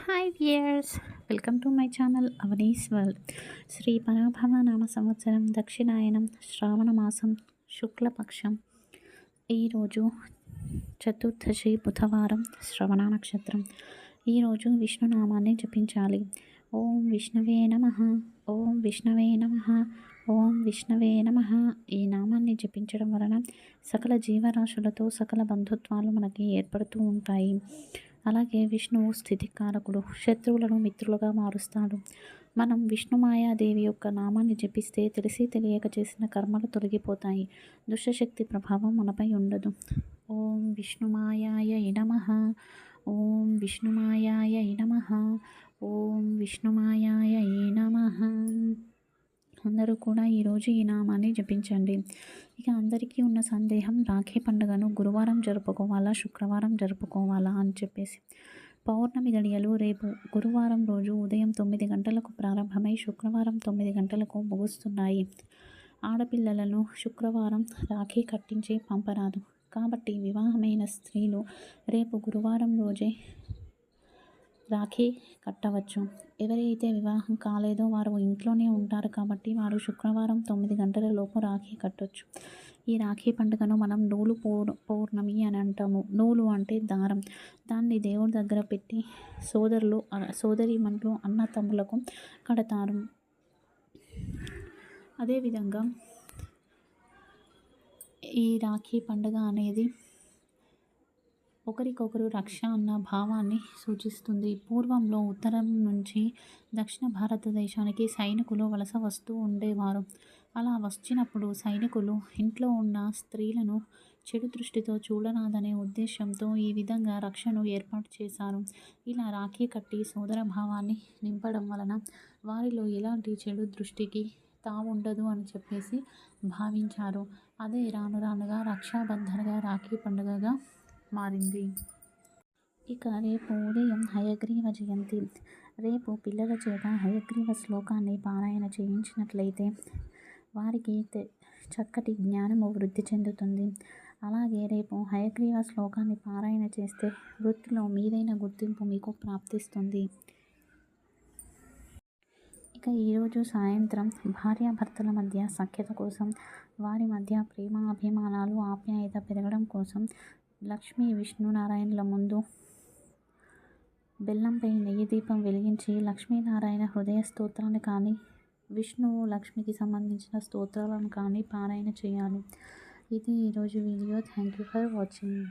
Hi viewers, welcome to my channel Avani's world. Shri Parabhava నామ సంవత్సరం దక్షిణాయనం శ్రావణ మాసం శుక్లపక్షం. ఈరోజు చతుర్దశి బుధవారం శ్రవణ నక్షత్రం. ఈరోజు విష్ణునామాన్ని జపించాలి. ఓం విష్ణవే నమః, ఓం విష్ణవే నమః, ఓం విష్ణవే నమః. ఈ నామాన్ని జపించడం వలన సకల జీవరాశులతో సకల బంధుత్వాలు మనకి ఏర్పడుతూ ఉంటాయి. అలాగే విష్ణువు స్థితికారకుడు, శత్రువులను మిత్రులుగా మారుస్తాడు. మనం విష్ణుమాయాదేవి యొక్క నామాన్ని జపిస్తే తెలిసి తెలియక చేసిన కర్మలు తొలగిపోతాయి. దుష్టశక్తి ప్రభావం మనపై ఉండదు. ఓం విష్ణుమాయాయ నమః, ఓం విష్ణుమాయాయ నమః, ఓం విష్ణుమాయాయ నమః. అందరూ కూడా ఈరోజు ఈ నామాన్ని జపించండి. ఇక అందరికీ ఉన్న సందేహం, రాఖీ పండుగను గురువారం జరుపుకోవాలా శుక్రవారం జరుపుకోవాలా అని చెప్పేసి. పౌర్ణమి గడియలు రేపు గురువారం రోజు ఉదయం 9 గంటలకు ప్రారంభమై శుక్రవారం 9 గంటలకు ముగుస్తున్నాయి. ఆడపిల్లలను శుక్రవారం రాఖీ కట్టించి పంపరాదు. కాబట్టి వివాహమైన స్త్రీలు రేపు గురువారం రోజే రాఖీ కట్టవచ్చు. ఎవరైతే వివాహం కాలేదో వారు ఇంట్లోనే ఉంటారు కాబట్టి వారు శుక్రవారం 9 గంటల లోపు రాఖీ కట్టొచ్చు. ఈ రాఖీ పండుగను మనం నూలు పౌర్ణమి అని అంటాము. నూలు అంటే దారం. దాన్ని దేవుడి దగ్గర పెట్టి సోదరీమణులు అన్న తమ్ములకు కడతారు. అదేవిధంగా ఈ రాఖీ పండుగ అనేది ఒకరికొకరు రక్ష అన్న భావాన్ని సూచిస్తుంది. పూర్వంలో ఉత్తరం నుంచి దక్షిణ భారతదేశానికి సైనికులు వలస వస్తూ ఉండేవారు. అలా వచ్చినప్పుడు సైనికులు ఇంట్లో ఉన్న స్త్రీలను చెడు దృష్టితో చూడరాదనే ఉద్దేశంతో ఈ విధంగా రక్షను ఏర్పాటు చేశారు. ఇలా రాఖీ కట్టి సోదర భావాన్ని నింపడం వలన వారిలో ఎలాంటి చెడు దృష్టికి తావుండదు అని చెప్పేసి భావించారు. అదే రాను రానుగా రక్షాబంధన్గా రాఖీ పండుగగా మారింది. ఇక రేపు ఉదయం హయగ్రీవ జయంతి. రేపు పిల్లల చేత హయగ్రీవ శ్లోకాన్ని పారాయణ చేయించినట్లయితే వారికి చక్కటి జ్ఞానము వృద్ధి చెందుతుంది. అలాగే రేపు హయగ్రీవ శ్లోకాన్ని పారాయణ చేస్తే వృత్తిలో మీదైన గుర్తింపు మీకు ప్రాప్తిస్తుంది. ఇక ఈరోజు సాయంత్రం భార్యాభర్తల మధ్య సఖ్యత కోసం, వారి మధ్య ప్రేమ అభిమానాలు ఆప్యాయత పెరగడం కోసం లక్ష్మీ విష్ణునారాయణుల ముందు బెల్లంపై నెయ్యి దీపం వెలిగించి లక్ష్మీనారాయణ హృదయ స్తోత్రాన్ని కానీ, విష్ణువు లక్ష్మికి సంబంధించిన స్తోత్రాలను కానీ పారాయణ చేయాలి. ఇది ఈరోజు video. Thank you for watching.